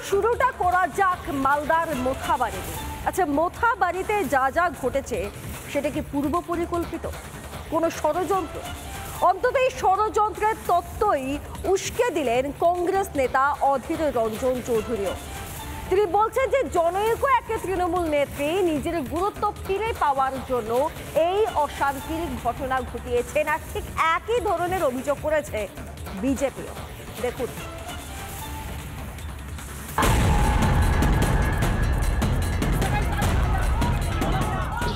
শুরুটা করা যাক মালদার মোথাবাড়িতে। আচ্ছা, মোথাবাড়িতে যা যা ঘটেছে সেটা কি পূর্ব পরিকল্পিত কোনো ষড়যন্ত্র? অন্তত এই ষড়যন্ত্রের তত্ত্বই উস্কে দিলেন কংগ্রেস নেতা অধীর রঞ্জন চৌধুরীও। তিনি বলছেন যে জনৈক এক তৃণমূল নেত্রী নিজের গুরুত্ব ফিরে পাওয়ার জন্য এই অশান্তির ঘটনা ঘটিয়েছেন, আর ঠিক একই ধরনের অভিযোগ করেছে বিজেপিও। দেখুন,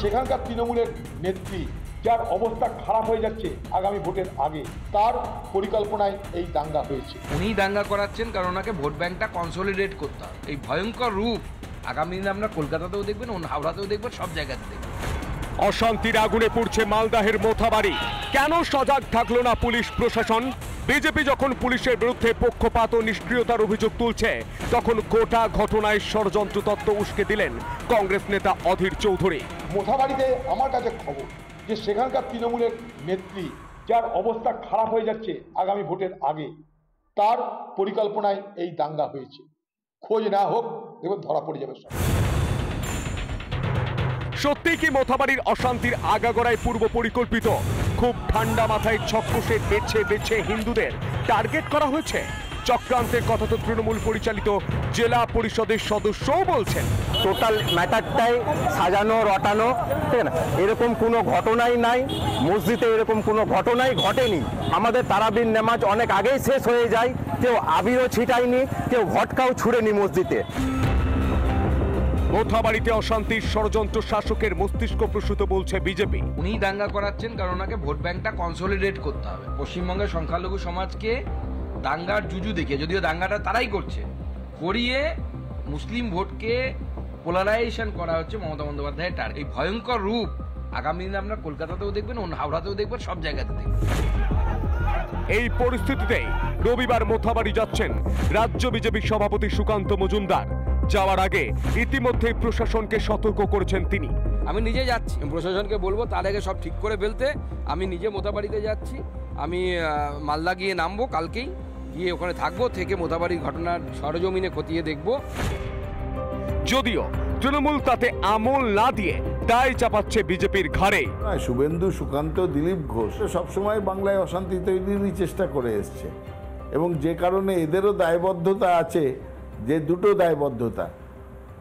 সেখানকার তৃণমূলের নেত্রী যার অবস্থা খারাপ হয়ে যাচ্ছে আগামী ভোটের আগে, তার পরিকল্পনায় এই দাঙ্গা হয়েছে। উনি দাঙ্গা করাচ্ছেন কারণ ওনাকে ভোট ব্যাংকটা কনসলিডেট করতে হবে। এই ভয়ঙ্কর রূপ আগামী দিনে আমরা কলকাতাতেও দেখবেন, হাওড়াতেও দেখবেন, সব জায়গাতে দেখবেন। অশান্তির আগুনে পুড়ছে মালদাহের মোথাবাড়ি। কেন সজাগ থাকলো না পুলিশ প্রশাসন? বিজেপি যখন পুলিশের বিরুদ্ধে পক্ষপাত ও নিষ্ক্রিয়তার অভিযোগ তুলছে, তখন গোটা ঘটনায় ষড়যন্ত্র তত্ত্ব উস্কে দিলেন কংগ্রেস নেতা অধীর চৌধুরী। মোথাবাড়িতে আমার কাছে খবর যে সেখানকার তৃণমূলের নেত্রী যার অবস্থা খারাপ হয়ে যাচ্ছে আগামী ভোটের আগে, তার পরিকল্পনায় এই দাঙ্গা হয়েছে। খোঁজ না হোক, দেখুন ধরা পড়ে যাবে সব। সত্যি কি মোথাবাড়ির অশান্তির আগাগোড়ায় পূর্ব পরিকল্পিত? খুব ঠান্ডা মাথায় ছককষে বেছে বেছে হিন্দুদের টার্গেট করা হয়েছে। চক্রান্তের কথা তো তৃণমূল পরিচালিত জেলা পরিষদের সদস্যও বলছেন। টোটাল ম্যাটারটাই সাজানো রটানো, ঠিক না? এরকম কোনো ঘটনাই নাই মসজিদে, এরকম কোনো ঘটনাই ঘটেনি। আমাদের তারাবির নামাজ অনেক আগেই শেষ হয়ে যায়, কেউ আবিরও ছিটায়নি, কেউ ঘটকাও ছুড়েনি মসজিদে। মোথাবাড়িতে অশান্তির ষড়যন্ত্র শাসকের মস্তিষ্ক প্রসূত বলছে বিজেপি। উনি দাঙ্গা করাচ্ছেন কারণ ওনাকে ভোট ব্যাংকটা কনসলিডেট করতে হবে। পশ্চিমবঙ্গের সংখ্যালঘু সমাজকে দাঙ্গার জুজু দেখে, যদিও দাঙ্গাটা তারাই করছে, করিয়ে মুসলিম ভোটকে পোলারাইজেশন করা হচ্ছে মমতা বন্দ্যোপাধ্যায়ের টার্গেট। এই ভয়ঙ্কর রূপ আগামী দিনে আমরা কলকাতাতেও দেখবেন, হাওড়াতেও দেখবেন, সব জায়গাতে দেখবেন। এই পরিস্থিতিতেই রবিবার মোথাবাড়ি যাচ্ছেন রাজ্য বিজেপি সভাপতি সুকান্ত মজুমদার। যাওয়ার আগে ইতিমধ্যে প্রশাসনকে সতর্ক করেছেন তিনি। আমি নিজে যাচ্ছি, প্রশাসনকে বলবো তার আগে সব ঠিক করে ফেলতে। আমি নিজে মোথাবাড়িতে যাচ্ছি, আমি মালদা গিয়ে নামবো কালকেই, গিয়ে ওখানে থাকবো, থেকে মোথাবাড়ির ঘটনার সরজমিনে খতিয়ে দেখব। যদিও তৃণমূল তাতে আমল না দিয়ে দায় চাপাচ্ছে বিজেপির ঘাড়ে। শুভেন্দু, সুকান্ত, দিলীপ ঘোষ সবসময় বাংলায় অশান্তি তৈরির চেষ্টা করে এসছে, এবং যে কারণে এদেরও দায়বদ্ধতা আছে, যে দুটো দায়বদ্ধতা,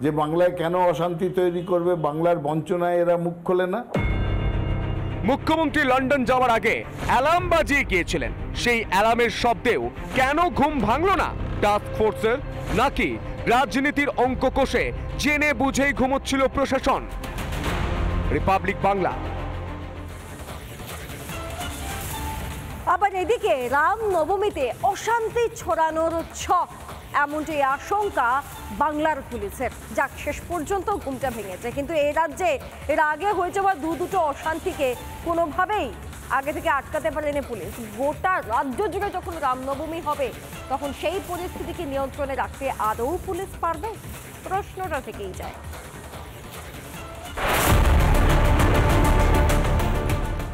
যে বাংলায় কেন অশান্তি তৈরি করবে, বাংলার বঞ্চনায় এরা মুখ খোলে না। মুখ্যমন্ত্রী লন্ডন যাওয়ার আগে অ্যালার্ম বাজিয়ে গিয়েছিলেন, সেই অ্যালার্মের শব্দেও কেন ঘুম ভাঙল না টাস্ক ফোর্সের? নাকি রাজনীতির অঙ্ক কষে জেনে বুঝেই ঘুমোচ্ছিল প্রশাসন? রিপাবলিক বাংলা। আবার এদিকে রামনবমীতে অশান্তি ছড়ানোর ছক, এমনটি আশঙ্কা বাংলার পুলিশের। যাক, শেষ পর্যন্ত ঘুমটা ভেঙেছে, কিন্তু এই রাজ্যে এর আগে হয়ে যাওয়া দুটো অশান্তিকে কোনোভাবেই আগে থেকে আটকাতে পারেনি পুলিশ। গোটা রাজ্য জুড়ে যখন রামনবমী হবে, তখন সেই পরিস্থিতিকে নিয়ন্ত্রণে রাখতে আদৌ পুলিশ পারবে? প্রশ্নটা থেকেই যায়।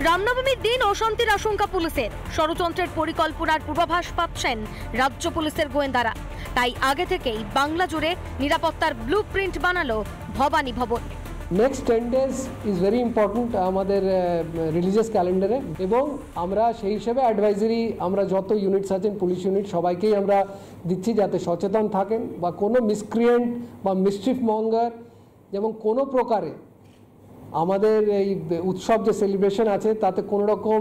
রামনবমীর দিন অশান্তির আশঙ্কা পুলিশের। ষড়যন্ত্রের পরিকল্পনার পূর্বাভাস পাচ্ছেন রাজ্য পুলিশের গোয়েন্দারা। তাই আগে থেকেই বাংলা জুড়ে নিরাপত্তার ব্লুপ্রিন্ট বানালো ভবানী ভবন। Next 10 days is very important আমাদের রিলিজিয়াস ক্যালেন্ডারে, এবং আমরা সেই হিসেবে অ্যাডভাইজারি আমরা যত ইউনিটস আছেন, পুলিশ ইউনিট, সবাইকেই আমরা দিচ্ছি যাতে সচেতন থাকেন, বা কোনো মিসক্রিয়েন্ট বা মিসচিফ মঙ্গার যেমন কোনো প্রকারে আমাদের এই উৎসব যে সেলিব্রেশন আছে তাতে কোনো রকম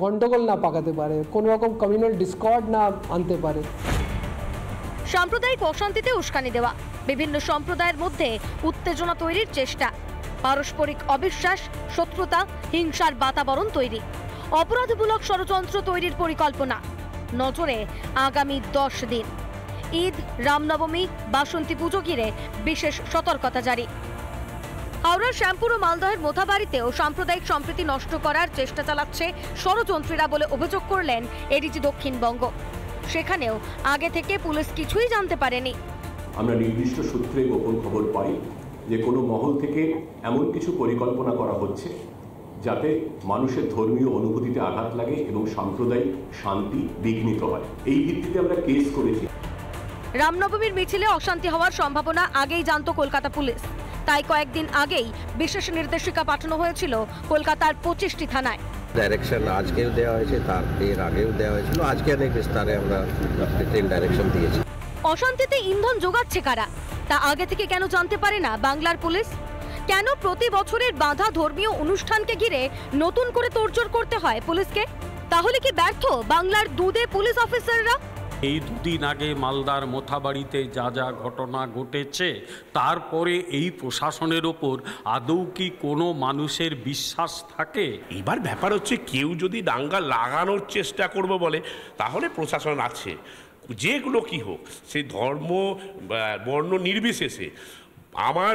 গন্ডগোল না পাকাতে পারে, কোনো রকম কমিউনাল ডিসকর্ড না আনতে পারে। সাম্প্রদায়িক অশান্তিতে উস্কানি দেওয়া, বিভিন্ন সম্প্রদায়ের মধ্যে উত্তেজনা তৈরির চেষ্টা, পারস্পরিক অবিশ্বাস, শত্রুতা, হিংসার বাতাবরণ তৈরি, অপরাধমূলক ষড়যন্ত্র তৈরির পরিকল্পনা। নজরে আগামী 10 দিন, ঈদ, রামনবমী, বাসন্তী পুজো ঘিরে বিশেষ সতর্কতা জারি। হাওড়ার শ্যামপুর ও মালদহের মোথাবাড়িতেও সাম্প্রদায়িক সম্প্রীতি নষ্ট করার চেষ্টা চালাচ্ছে ষড়যন্ত্রীরা বলে অভিযোগ করলেন এডিজি দক্ষিণবঙ্গ। সেখানেও আগে থেকে পুলিশ কিছুই জানতে পারেনি। আমরা নির্দিষ্ট সূত্রে গোপন খবর পাই যে কোনো মহল থেকে এমন কিছু পরিকল্পনা করা হচ্ছে যাতে মানুষের ধর্মীয় অনুভূতিতে আঘাত লাগে এবং সাম্প্রদায়িক শান্তি বিঘ্নিত হয়। এই ভিত্তিতে আমরা কেস করেছি। রামনবমীর মিছিলে অশান্তি হওয়ার সম্ভাবনা আগেই জানত কলকাতা পুলিশ, তাই কয়েকদিন আগেই বিশেষ নির্দেশিকা পাঠানো হয়েছিল কলকাতার 25টি থানায়। ডাইরেকশন আজকেও দেওয়া হয়েছে, তার এর আগেও দেওয়া হয়েছিল, আজকে অনেক বিস্তারে আমরা রিটেন ডাইরেকশন দিয়েছি। অশান্তিতে ইন্ধন যোগাচ্ছে কারা তা আগে থেকে কেন জানতে পারে না বাংলার পুলিশ? কেন প্রতি বছরের বাঁধা ধর্মীয় অনুষ্ঠানকে ঘিরে নতুন করে তোড়জোড় করতে হয় পুলিশকে? তাহলে কি ব্যর্থ বাংলার দুধে পুলিশ অফিসাররা? এই দুদিন আগে মালদার মোথাবাড়িতে যা যা ঘটনা ঘটেছে, তারপরে এই প্রশাসনের ওপর আদৌ কি কোনো মানুষের বিশ্বাস থাকে? এবার ব্যাপার হচ্ছে, কেউ যদি দাঙ্গা লাগানোর চেষ্টা করবে বলে, তাহলে প্রশাসন আছে, যেগুলো কি হোক, সেই ধর্ম বর্ণ নির্বিশেষে আমার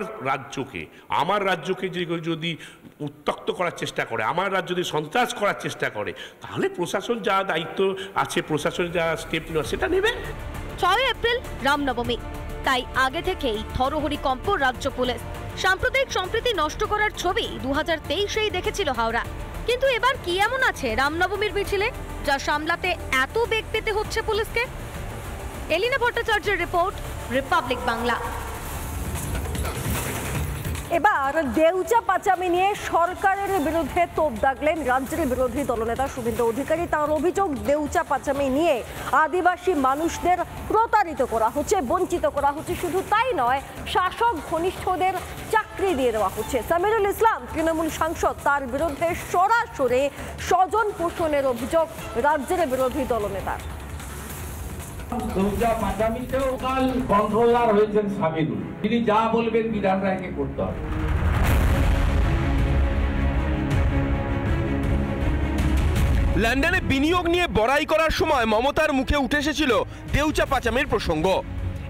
রাজ্যকে যদি উত্তক্ত করার চেষ্টা করে, আমার রাজ্য যদি সন্ত্রাস করার চেষ্টা করে, তাহলে প্রশাসন যা দায়িত্ব আছে, প্রশাসন যা স্টেপ নেওয়া সেটা নেবে। 6 এপ্রিল রামনবমী, তাই আগে থেকেই থরহরিকম্প রাজ্য পুলিশ। সাম্প্রদায়িক সম্প্রীতি নষ্ট করার ছবি 2023-এই দেখেছিল হাওড়া। কিন্তু এবার কি এমন আছে রামনবমীর মিছিলে যা সামলাতে এত বেগ পেতে হচ্ছে পুলিশকে? এলিনা ভট্টাচার্যের রিপোর্ট, রিপাবলিক বাংলা। এবার দেউচা পাচামি নিয়ে সরকারের বিরুদ্ধে তোপ দাগলেন রাজ্যের বিরোধী দলনেতা শুভেন্দু অধিকারী। তার অভিযোগ, দেউচা পাচামি নিয়ে আদিবাসী মানুষদের প্রতারিত করা হচ্ছে, বঞ্চিত করা হচ্ছে। শুধু তাই নয়, শাসক ঘনিষ্ঠদের চাকরি দিয়ে দেওয়া হচ্ছে। সামিরুল ইসলাম তৃণমূল সাংসদ, তার বিরুদ্ধে সরাসরি স্বজন পোষণের অভিযোগ রাজ্যের বিরোধী দলনেতার। দেউচা পাচামিতেও কাল কন্ট্রোলার হয়েছেন সামিরুল, তিনি যা বলবেন বিধান রায়কে করতে হবে। লন্ডনে বিনিয়োগ নিয়ে বড়াই করার সময় মমতার মুখে উঠে এসেছিল দেউচা পাচামির প্রসঙ্গ।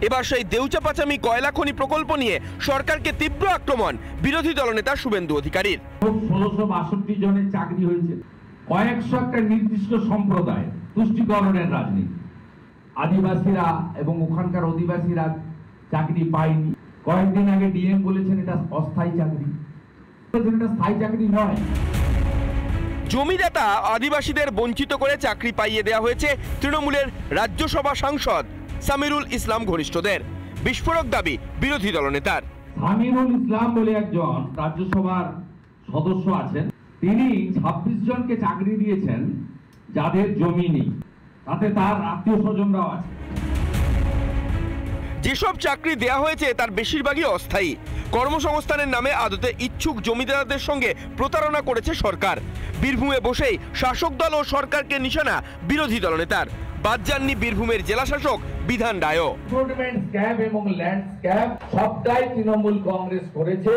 এবার সেই দেউচা পাচামি কয়লা খনি প্রকল্প নিয়ে সরকারকে তীব্র আক্রমণ বিরোধী দলনেতা শুভেন্দু অধিকারীর। 1662 জনের চাকরি হয়েছে, কয়েকশো একটা নির্দিষ্ট সম্প্রদায় তুষ্টিকরণের রাজনীতি। আদিবাসীরা এবং ওখানকার অধিবাসীরা চাকরি পায়নি। কয়েকদিন আগে ডিএম বলেছেন এটা অস্থায়ী চাকরি, এটা স্থায়ী চাকরি নয়। জমিদাতা আদিবাসীদের বঞ্চিত করে চাকরি পাইয়ে দেওয়া হয়েছে তৃণমূলের রাজ্যসভা সাংসদ সামিরুল ইসলাম ঘনিষ্ঠদের। বিস্ফোরক দাবি বিরোধী দলনেতার। সামিরুল ইসলাম বলে একজন রাজ্যসভার সদস্য আছেন, তিনি 26 জনকে চাকরি দিয়েছেন যাদের জমি নেই, তাতে তার আত্মীয় স্বজনরাও আছে। যেসব চাকরি দেয়া হয়েছে তার বেশিরভাগই অস্থায়ী। কর্মসংস্থানের নামে আদতে ইচ্ছুক জমিদারদের সঙ্গে প্রতারণা করেছে সরকার। বীরভূমে বসেই শাসক দল ও সরকারকে নিশানা বিরোধী দলনেতার। বাদ যাননি বীরভূমের জেলাশাসক বিধান রায়ও। রিক্রুটমেন্ট স্ক্যাম এবং ল্যান্ড স্ক্যাম সবটাই তৃণমূল কংগ্রেস করেছে,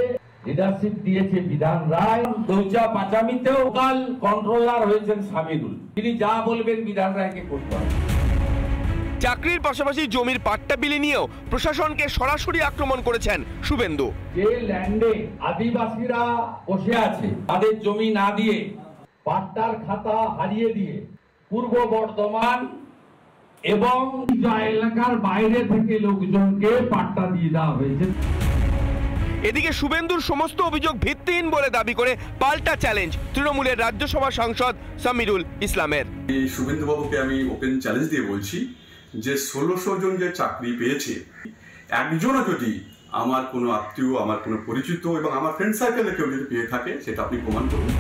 লিডারশিপ দিয়েছে বিধান রায়। দেউচা পাচামিতেও কাল কন্ট্রোলার হয়েছেন সামিরুল, তিনি যা বলবেন বিধান রায়কে করতে হবে। চাকরির পাশাপাশি জমির পাট্টা বিলি নিয়েও প্রশাসনকে সরাসরি আক্রমণ করেছেন শুভেন্দু। যে ল্যান্ডে আদিবাসীরা বসে আছে, তাদের জমি না দিয়ে, পাট্টার খাতা হারিয়ে দিয়ে পূর্ব বর্ধমান এবং এলাকার বাইরে থেকে লোকজনকে পাট্টা দিয়ে দেওয়া হয়েছে। এদিকে শুভেন্দুর সমস্ত অভিযোগ ভিত্তিহীন বলে দাবি করে পাল্টা চ্যালেঞ্জ তৃণমূলের রাজ্যসভা সাংসদ সামিরুল ইসলামের। শুভেন্দু বাবুকে আমি ওপেন চ্যালেঞ্জ দিয়ে বলছি যে 1600 জন যে চাকরি পেয়েছে, একজনও যদি আমার কোনো আত্মীয়, আমার কোনো পরিচিত এবং আমার ফ্রেন্ড সার্কেলে কেউ যদি পেয়ে থাকে, সেটা আপনি প্রমাণ করুন।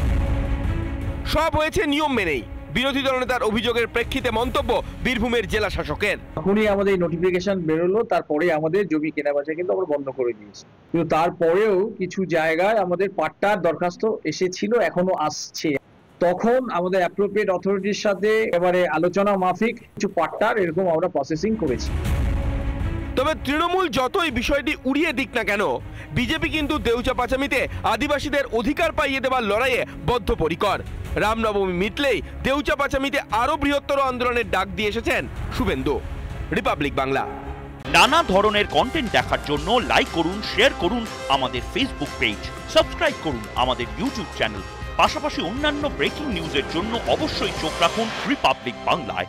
সব হয়েছে নিয়ম মেনেই। বিরোধী দলনেতার অভিযোগের প্রেক্ষিতে মন্তব্য বীরভূমের জেলা শাসকের। যখনই আমাদের নোটিফিকেশন বেরোলো, তারপরে আমাদের জমি কেনাবেচা কিন্তু আমরা বন্ধ করে দিয়েছি। কিন্তু তারপরেও কিছু জায়গায় আমাদের পাট্টার দরখাস্ত এসেছিল, এখনো আসছে। তখন আমাদের অ্যাপ্রোপ্রিয়েট অথরিটির সাথে এবারে আলোচনা মাফিক কিছু পাট্টার এরকম আমরা প্রসেসিং করেছি। তবে তৃণমূল যতই বিষয়টি উড়িয়ে দিক না কেন, বিজেপি কিন্তু দেউচা পাচামিতে আদিবাসীদের অধিকার পাইয়ে দেওয়ার লড়াইয়ে বদ্ধপরিকর। রামনবমী মিটলেই দেউচা পাচামিতে আরো বৃহত্তর আন্দোলনের ডাক দিয়ে এসেছেন শুভেন্দু। রিপাবলিক বাংলা। নানা ধরনের কন্টেন্ট দেখার জন্য লাইক করুন, শেয়ার করুন আমাদের ফেসবুক পেজ, সাবস্ক্রাইব করুন আমাদের ইউটিউব চ্যানেল। পাশাপাশি অন্যান্য ব্রেকিং নিউজের জন্য অবশ্যই চোখ রাখুন রিপাবলিক বাংলায়।